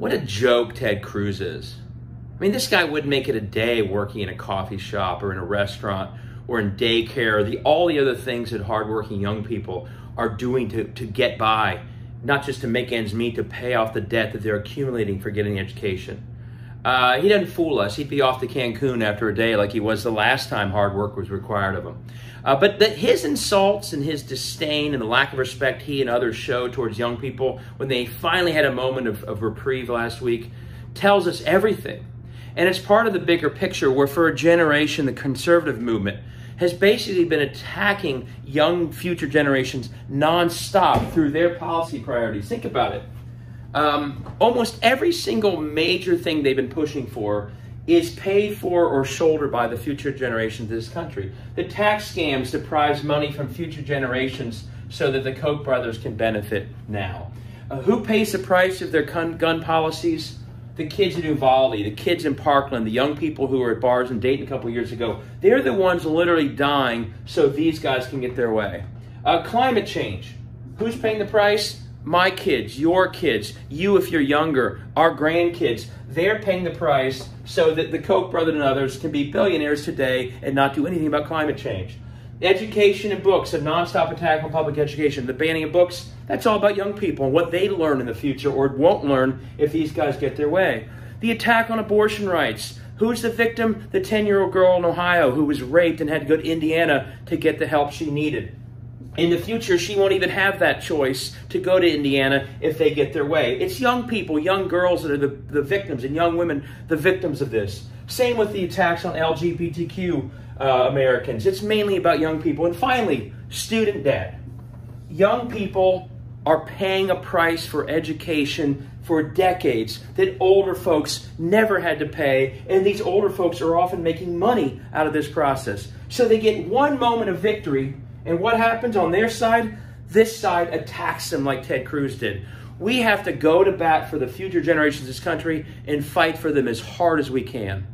What a joke Ted Cruz is. I mean, this guy wouldn't make it a day working in a coffee shop or in a restaurant or in daycare, all the other things that hardworking young people are doing to get by, not just to make ends meet, to pay off the debt that they're accumulating for getting education. He doesn't fool us. He'd be off to Cancun after a day like he was the last time hard work was required of him. But his insults and his disdain and the lack of respect he and others showed towards young people when they finally had a moment of reprieve last week tells us everything. And it's part of the bigger picture where for a generation the conservative movement has basically been attacking young future generations nonstop through their policy priorities. Think about it. Almost every single major thing they've been pushing for is paid for or shouldered by the future generations of this country. The tax scams deprives money from future generations so that the Koch brothers can benefit now. Who pays the price of their gun policies? The kids in Uvalde, the kids in Parkland, the young people who were at bars in Dayton a couple years ago. They're the ones literally dying so these guys can get their way. Climate change. Who's paying the price? My kids, your kids, you if you're younger, our grandkids. They're paying the price so that the Koch brothers and others can be billionaires today and not do anything about climate change. Education and books, a nonstop attack on public education. The banning of books, that's all about young people and what they learn in the future or won't learn if these guys get their way. The attack on abortion rights. Who's the victim? The 10-year-old girl in Ohio who was raped and had to go to Indiana to get the help she needed. In the future, she won't even have that choice to go to Indiana if they get their way. It's young people, young girls that are the victims, and young women the victims of this. Same with the attacks on LGBTQ Americans. It's mainly about young people. And finally, student debt. Young people are paying a price for education for decades that older folks never had to pay, and these older folks are often making money out of this process. So they get one moment of victory, and what happens on their side? This side attacks them like Ted Cruz did. We have to go to bat for the future generations of this country and fight for them as hard as we can.